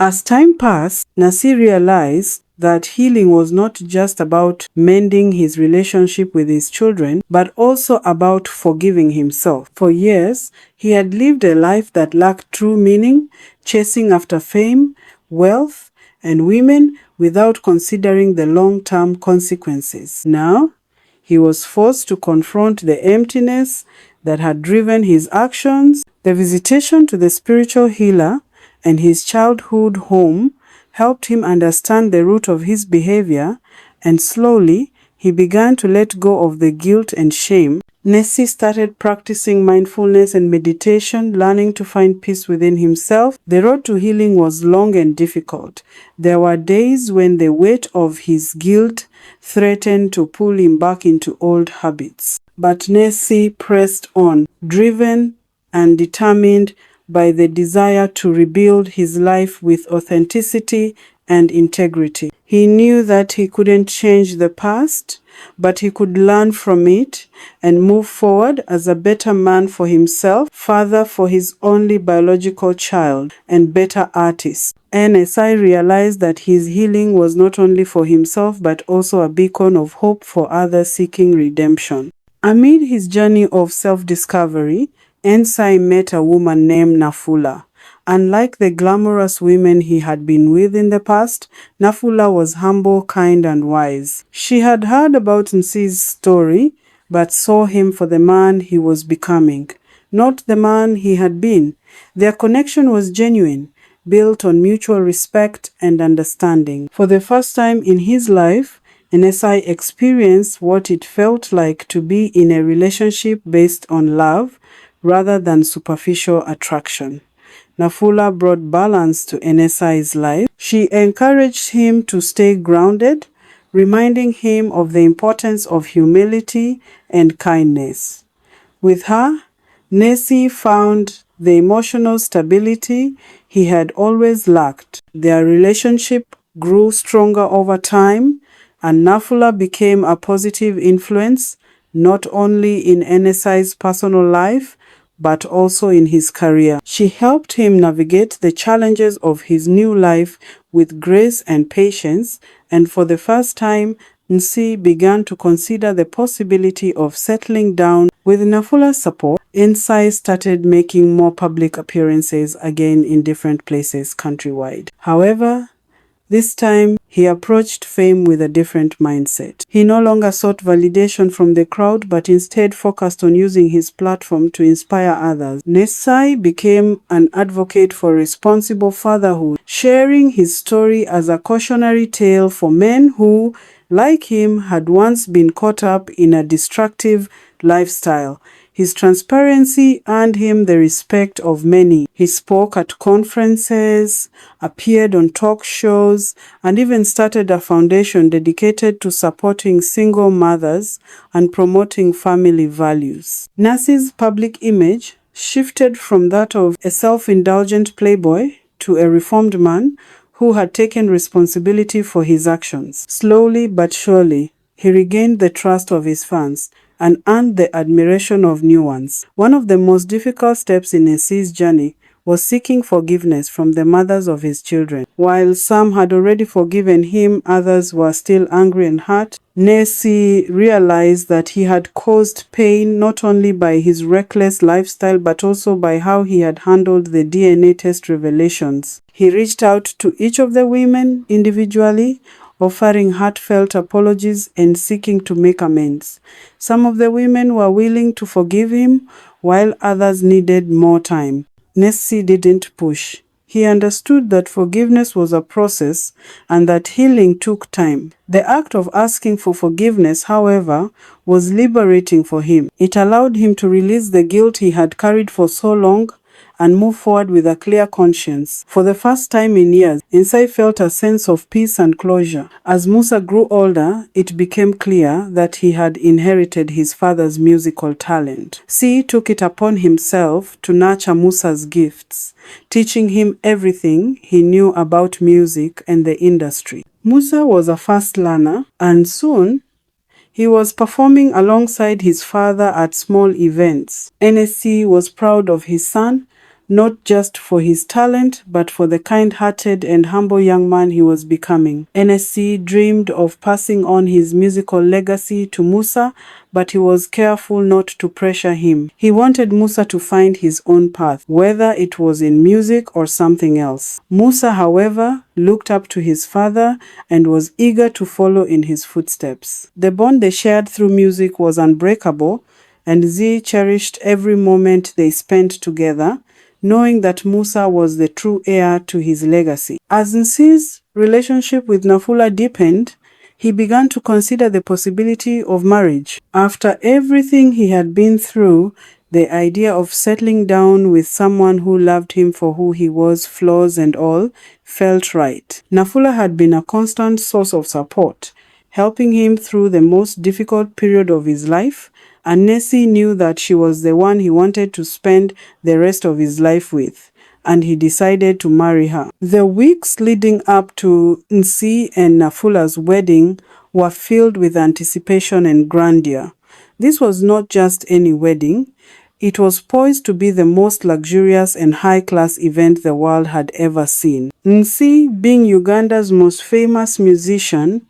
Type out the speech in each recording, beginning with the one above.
As time passed, Nasi realized that healing was not just about mending his relationship with his children, but also about forgiving himself. For years, he had lived a life that lacked true meaning, chasing after fame, wealth, and women without considering the long-term consequences. Now, he was forced to confront the emptiness that had driven his actions. The visitation to the spiritual healer and his childhood home helped him understand the root of his behavior, and slowly he began to let go of the guilt and shame. Nessie started practicing mindfulness and meditation, learning to find peace within himself. The road to healing was long and difficult. There were days when the weight of his guilt threatened to pull him back into old habits. But Nessie pressed on, driven and determined by the desire to rebuild his life with authenticity and integrity. He knew that he couldn't change the past, but he could learn from it and move forward as a better man for himself, father for his only biological child, and better artist. NSI realized that his healing was not only for himself but also a beacon of hope for others seeking redemption. Amid his journey of self-discovery, Ensai met a woman named Nafula. Unlike the glamorous women he had been with in the past, Nafula was humble, kind, and wise. She had heard about Nsai's story, but saw him for the man he was becoming, not the man he had been. Their connection was genuine, built on mutual respect and understanding. For the first time in his life, Nsai experienced what it felt like to be in a relationship based on love rather than superficial attraction. Nafula brought balance to Nsai's life. She encouraged him to stay grounded, reminding him of the importance of humility and kindness. With her, Nessie found the emotional stability he had always lacked. Their relationship grew stronger over time, and Nafula became a positive influence not only in Nsai's personal life, but also in his career. She helped him navigate the challenges of his new life with grace and patience, and for the first time, Nsai began to consider the possibility of settling down. With Nafula's support, Nsai started making more public appearances again in different places countrywide. However, this time, he approached fame with a different mindset. He no longer sought validation from the crowd, but instead focused on using his platform to inspire others. Nsai became an advocate for responsible fatherhood, sharing his story as a cautionary tale for men who, like him, had once been caught up in a destructive lifestyle. His transparency earned him the respect of many. He spoke at conferences, appeared on talk shows, and even started a foundation dedicated to supporting single mothers and promoting family values. Nasi's public image shifted from that of a self-indulgent playboy to a reformed man who had taken responsibility for his actions. Slowly but surely, he regained the trust of his fans and earned the admiration of new ones. One of the most difficult steps in Nsai's journey was seeking forgiveness from the mothers of his children. While some had already forgiven him, others were still angry and hurt. Nsai realized that he had caused pain not only by his reckless lifestyle but also by how he had handled the DNA test revelations. He reached out to each of the women individually, offering heartfelt apologies and seeking to make amends. Some of the women were willing to forgive him, while others needed more time. Nsai didn't push. He understood that forgiveness was a process and that healing took time. The act of asking for forgiveness, however, was liberating for him. It allowed him to release the guilt he had carried for so long and move forward with a clear conscience. For the first time in years, Nsai felt a sense of peace and closure. As Musa grew older, it became clear that he had inherited his father's musical talent. Si took it upon himself to nurture Musa's gifts, teaching him everything he knew about music and the industry. Musa was a fast learner, and soon he was performing alongside his father at small events. Nsai was proud of his son, not just for his talent, but for the kind-hearted and humble young man he was becoming. NSC dreamed of passing on his musical legacy to Musa, but he was careful not to pressure him. He wanted Musa to find his own path, whether it was in music or something else. Musa, however, looked up to his father and was eager to follow in his footsteps. The bond they shared through music was unbreakable, and Z cherished every moment they spent together, knowing that Musa was the true heir to his legacy. As Nsi's relationship with Nafula deepened, he began to consider the possibility of marriage. After everything he had been through, the idea of settling down with someone who loved him for who he was, flaws and all, felt right. Nafula had been a constant source of support, helping him through the most difficult period of his life, and Nessie knew that she was the one he wanted to spend the rest of his life with, and he decided to marry her. The weeks leading up to Nsi and Nafula's wedding were filled with anticipation and grandeur. This was not just any wedding. It was poised to be the most luxurious and high-class event the world had ever seen. Nsi, being Uganda's most famous musician,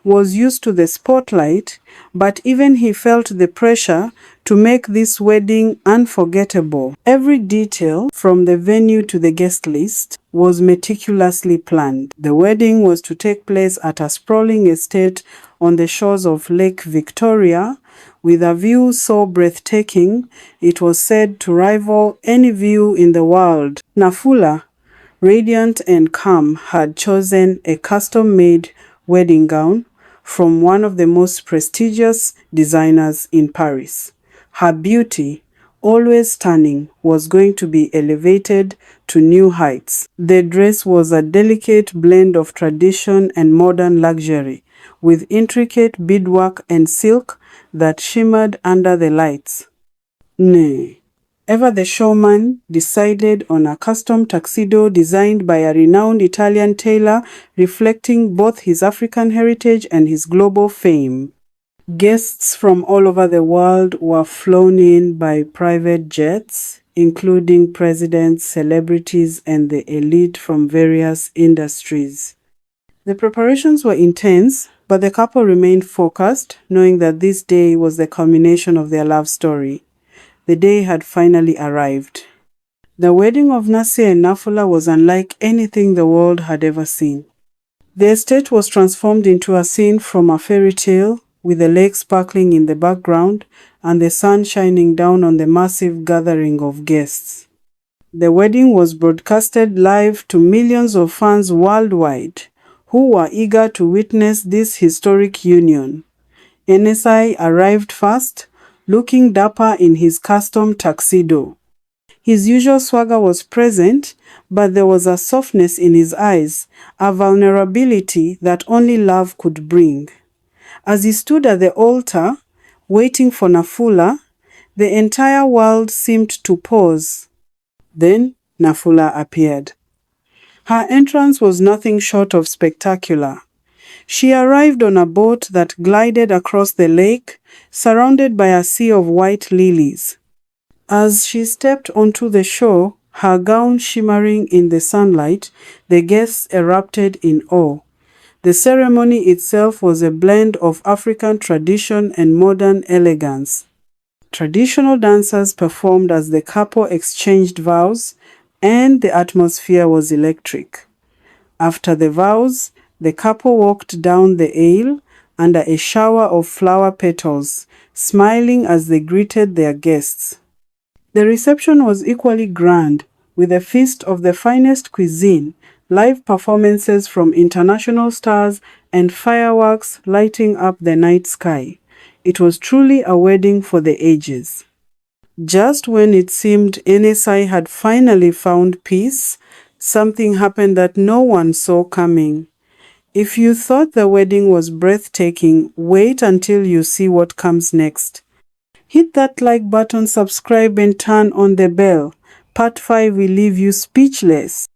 was used to the spotlight, but even he felt the pressure to make this wedding unforgettable. Every detail, from the venue to the guest list, was meticulously planned. The wedding was to take place at a sprawling estate on the shores of Lake Victoria, with a view so breathtaking it was said to rival any view in the world. Nafula, radiant and calm, had chosen a custom-made wedding gown from one of the most prestigious designers in Paris. Her beauty, always stunning, was going to be elevated to new heights. The dress was a delicate blend of tradition and modern luxury, with intricate beadwork and silk that shimmered under the lights. Nay, ever the showman decided on a custom tuxedo designed by a renowned Italian tailor, reflecting both his African heritage and his global fame. Guests from all over the world were flown in by private jets, including presidents, celebrities, and the elite from various industries. The preparations were intense, but the couple remained focused, knowing that this day was the culmination of their love story. The day had finally arrived. The wedding of Nasi and Nafula was unlike anything the world had ever seen. The estate was transformed into a scene from a fairy tale, with the lake sparkling in the background and the sun shining down on the massive gathering of guests. The wedding was broadcasted live to millions of fans worldwide, who were eager to witness this historic union. NSI arrived first, looking dapper in his custom tuxedo. His usual swagger was present, but there was a softness in his eyes, a vulnerability that only love could bring. As he stood at the altar, waiting for Nafula, the entire world seemed to pause. Then Nafula appeared. Her entrance was nothing short of spectacular. She arrived on a boat that glided across the lake, surrounded by a sea of white lilies. As she stepped onto the shore, her gown shimmering in the sunlight, the guests erupted in awe. The ceremony itself was a blend of African tradition and modern elegance. Traditional dancers performed as the couple exchanged vows, and the atmosphere was electric. After the vows, the couple walked down the aisle under a shower of flower petals, smiling as they greeted their guests. The reception was equally grand, with a feast of the finest cuisine, live performances from international stars, and fireworks lighting up the night sky. It was truly a wedding for the ages. Just when it seemed NSI had finally found peace, something happened that no one saw coming. If you thought the wedding was breathtaking, wait until you see what comes next. Hit that like button, subscribe, and turn on the bell. Part 5 will leave you speechless.